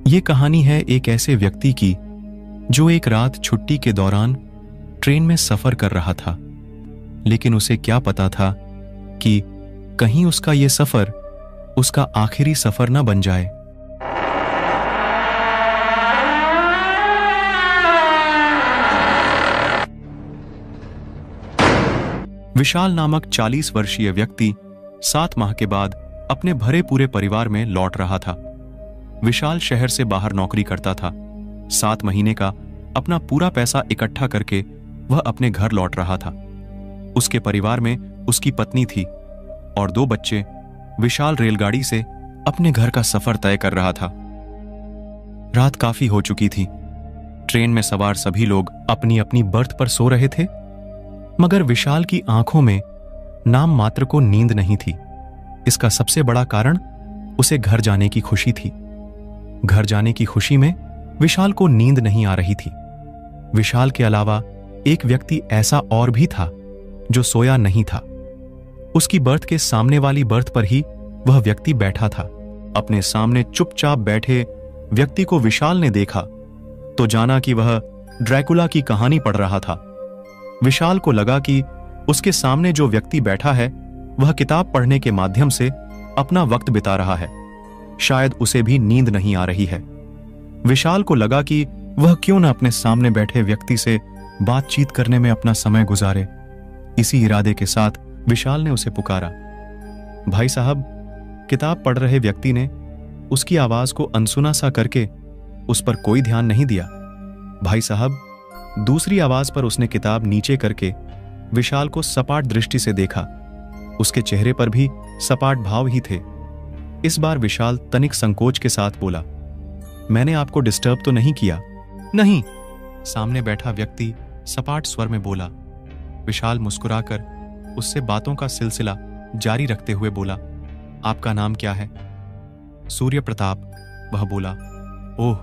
ये कहानी है एक ऐसे व्यक्ति की जो एक रात छुट्टी के दौरान ट्रेन में सफर कर रहा था, लेकिन उसे क्या पता था कि कहीं उसका ये सफर उसका आखिरी सफर न बन जाए। विशाल नामक 40 वर्षीय व्यक्ति 7 माह के बाद अपने भरे पूरे परिवार में लौट रहा था। विशाल शहर से बाहर नौकरी करता था। 7 महीने का अपना पूरा पैसा इकट्ठा करके वह अपने घर लौट रहा था। उसके परिवार में उसकी पत्नी थी और 2 बच्चे। विशाल रेलगाड़ी से अपने घर का सफर तय कर रहा था। रात काफी हो चुकी थी। ट्रेन में सवार सभी लोग अपनी अपनी बर्थ पर सो रहे थे, मगर विशाल की आंखों में नाम मात्र को नींद नहीं थी। इसका सबसे बड़ा कारण उसे घर जाने की खुशी थी। घर जाने की खुशी में विशाल को नींद नहीं आ रही थी। विशाल के अलावा एक व्यक्ति ऐसा और भी था जो सोया नहीं था। उसकी बर्थ के सामने वाली बर्थ पर ही वह व्यक्ति बैठा था। अपने सामने चुपचाप बैठे व्यक्ति को विशाल ने देखा तो जाना कि वह ड्रैकुला की कहानी पढ़ रहा था। विशाल को लगा कि उसके सामने जो व्यक्ति बैठा है वह किताब पढ़ने के माध्यम से अपना वक्त बिता रहा है। शायद उसे भी नींद नहीं आ रही है। विशाल को लगा कि वह क्यों न अपने सामने बैठे व्यक्ति से बातचीत करने में अपना समय गुजारे। इसी इरादे के साथ विशाल ने उसे पुकारा। भाई साहब, किताब पढ़ रहे व्यक्ति ने उसकी आवाज को अनसुना सा करके उस पर कोई ध्यान नहीं दिया। भाई साहब, दूसरी आवाज पर उसने किताब नीचे करके विशाल को सपाट दृष्टि से देखा। उसके चेहरे पर भी सपाट भाव ही थे। इस बार विशाल तनिक संकोच के साथ बोला, मैंने आपको डिस्टर्ब तो नहीं किया? नहीं, सामने बैठा व्यक्ति सपाट स्वर में बोला। विशाल मुस्कुराकर उससे बातों का सिलसिला जारी रखते हुए बोला, आपका नाम क्या है? सूर्य प्रताप, वह बोला। ओह,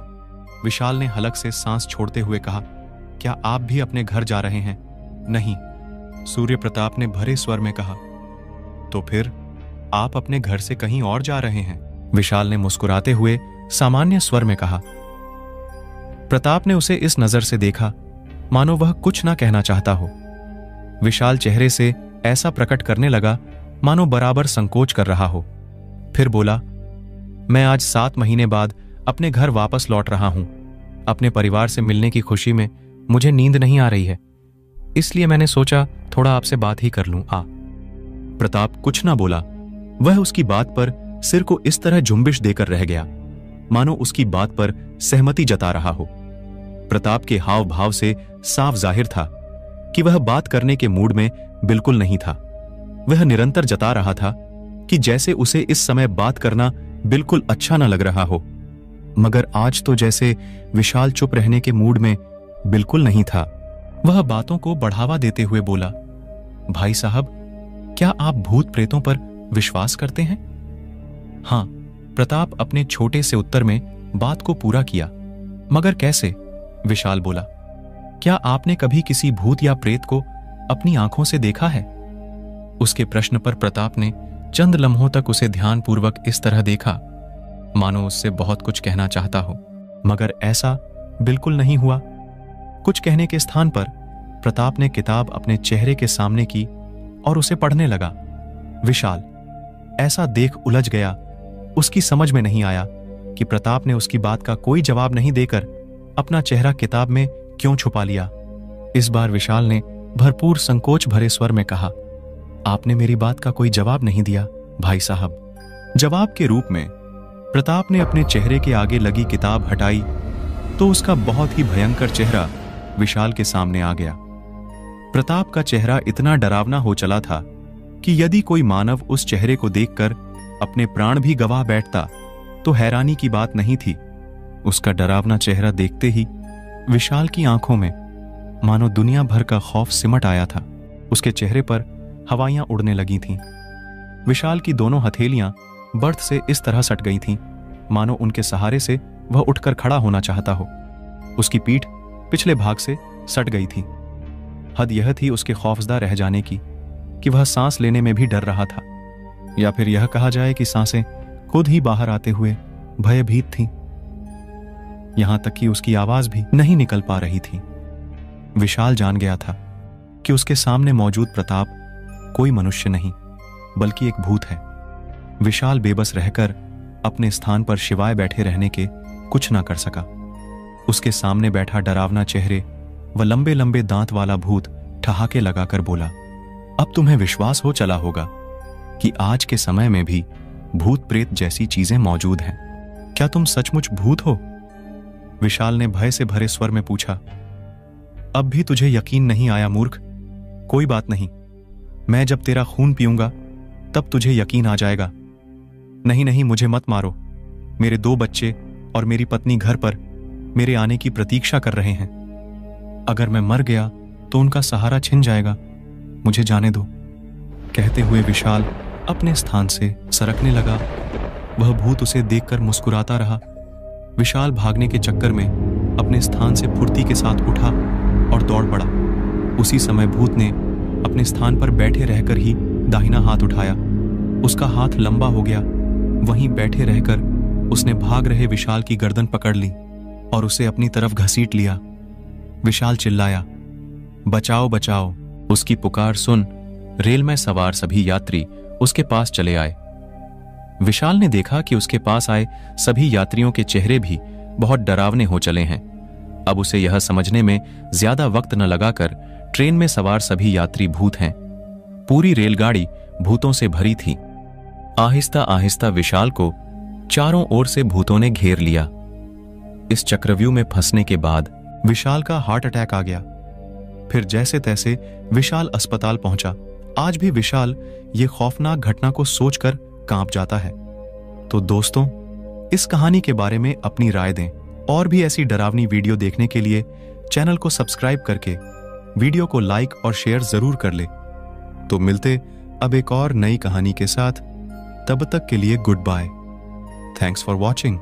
विशाल ने हलक से सांस छोड़ते हुए कहा, क्या आप भी अपने घर जा रहे हैं? नहीं, सूर्य प्रताप ने भरे स्वर में कहा। तो फिर आप अपने घर से कहीं और जा रहे हैं? विशाल ने मुस्कुराते हुए सामान्य स्वर में कहा। प्रताप ने उसे इस नजर से देखा मानो वह कुछ ना कहना चाहता हो। विशाल चेहरे से ऐसा प्रकट करने लगा मानो बराबर संकोच कर रहा हो। फिर बोला, मैं आज 7 महीने बाद अपने घर वापस लौट रहा हूं। अपने परिवार से मिलने की खुशी में मुझे नींद नहीं आ रही है, इसलिए मैंने सोचा थोड़ा आपसे बात ही कर लूं। प्रताप कुछ ना बोला। वह उसकी बात पर सिर को इस तरह जुम्बिश देकर रह गया मानो उसकी बात पर सहमति जता रहा हो। प्रताप के हाव भाव से साफ जाहिर था कि वह बात करने के मूड में बिल्कुल नहीं था। वह निरंतर जता रहा था कि जैसे उसे इस समय बात करना बिल्कुल अच्छा न लग रहा हो, मगर आज तो जैसे विशाल चुप रहने के मूड में बिल्कुल नहीं था। वह बातों को बढ़ावा देते हुए बोला, भाई साहब, क्या आप भूत प्रेतों पर विश्वास करते हैं? हां, प्रताप अपने छोटे से उत्तर में बात को पूरा किया। मगर कैसे? विशाल बोला, क्या आपने कभी किसी भूत या प्रेत को अपनी आंखों से देखा है? उसके प्रश्न पर प्रताप ने चंद लम्हों तक उसे ध्यानपूर्वक इस तरह देखा मानो उससे बहुत कुछ कहना चाहता हो, मगर ऐसा बिल्कुल नहीं हुआ। कुछ कहने के स्थान पर प्रताप ने किताब अपने चेहरे के सामने की और उसे पढ़ने लगा। विशाल ऐसा देख उलझ गया। उसकी समझ में नहीं आया कि प्रताप ने उसकी बात का कोई जवाब नहीं देकर अपना चेहरा किताब में क्यों छुपा लिया। इस बार विशाल ने भरपूर संकोच भरे स्वर में कहा, आपने मेरी बात का कोई जवाब नहीं दिया भाई साहब। जवाब के रूप में प्रताप ने अपने चेहरे के आगे लगी किताब हटाई तो उसका बहुत ही भयंकर चेहरा विशाल के सामने आ गया। प्रताप का चेहरा इतना डरावना हो चला था कि यदि कोई मानव उस चेहरे को देखकर अपने प्राण भी गंवा बैठता तो हैरानी की बात नहीं थी। उसका डरावना चेहरा देखते ही विशाल की आंखों में मानो दुनिया भर का खौफ सिमट आया था। उसके चेहरे पर हवाइयां उड़ने लगी थीं। विशाल की दोनों हथेलियां बर्थ से इस तरह सट गई थीं मानो उनके सहारे से वह उठकर खड़ा होना चाहता हो। उसकी पीठ पिछले भाग से सट गई थी। हद यह थी उसके खौफजदा रह जाने की कि वह सांस लेने में भी डर रहा था, या फिर यह कहा जाए कि सांसें खुद ही बाहर आते हुए भयभीत थीं। यहां तक कि उसकी आवाज भी नहीं निकल पा रही थी। विशाल जान गया था कि उसके सामने मौजूद प्रताप कोई मनुष्य नहीं बल्कि एक भूत है। विशाल बेबस रहकर अपने स्थान पर शिवाय बैठे रहने के कुछ ना कर सका। उसके सामने बैठा डरावना चेहरे व लंबे लंबे दांत वाला भूत ठहाके लगाकर बोला, अब तुम्हें विश्वास हो चला होगा कि आज के समय में भी भूत प्रेत जैसी चीजें मौजूद हैं। क्या तुम सचमुच भूत हो? विशाल ने भय से भरे स्वर में पूछा। अब भी तुझे यकीन नहीं आया मूर्ख? कोई बात नहीं, मैं जब तेरा खून पीऊंगा तब तुझे यकीन आ जाएगा। नहीं नहीं, मुझे मत मारो। मेरे 2 बच्चे और मेरी पत्नी घर पर मेरे आने की प्रतीक्षा कर रहे हैं। अगर मैं मर गया तो उनका सहारा छिन जाएगा। मुझे जाने दो। कहते हुए विशाल अपने स्थान से सरकने लगा। वह भूत उसे देखकर मुस्कुराता रहा। विशाल भागने के चक्कर में अपने स्थान से फुर्ती के साथ उठा और दौड़ पड़ा। उसी समय भूत ने अपने स्थान पर बैठे रहकर ही दाहिना हाथ उठाया। उसका हाथ लंबा हो गया। वहीं बैठे रहकर उसने भाग रहे विशाल की गर्दन पकड़ ली और उसे अपनी तरफ घसीट लिया। विशाल चिल्लाया, बचाओ बचाओ। उसकी पुकार सुन रेल में सवार सभी यात्री उसके पास चले आए। विशाल ने देखा कि उसके पास आए सभी यात्रियों के चेहरे भी बहुत डरावने हो चले हैं। अब उसे यह समझने में ज्यादा वक्त न लगाकर ट्रेन में सवार सभी यात्री भूत हैं। पूरी रेलगाड़ी भूतों से भरी थी। आहिस्ता आहिस्ता विशाल को चारों ओर से भूतों ने घेर लिया। इस चक्रव्यूह में फंसने के बाद विशाल का हार्ट अटैक आ गया। फिर जैसे तैसे विशाल अस्पताल पहुंचा। आज भी विशाल ये खौफनाक घटना को सोचकर कांप जाता है। तो दोस्तों, इस कहानी के बारे में अपनी राय दें। और भी ऐसी डरावनी वीडियो देखने के लिए चैनल को सब्सक्राइब करके वीडियो को लाइक और शेयर जरूर कर ले। तो मिलते अब एक और नई कहानी के साथ। तब तक के लिए goodbye. Thanks for watching.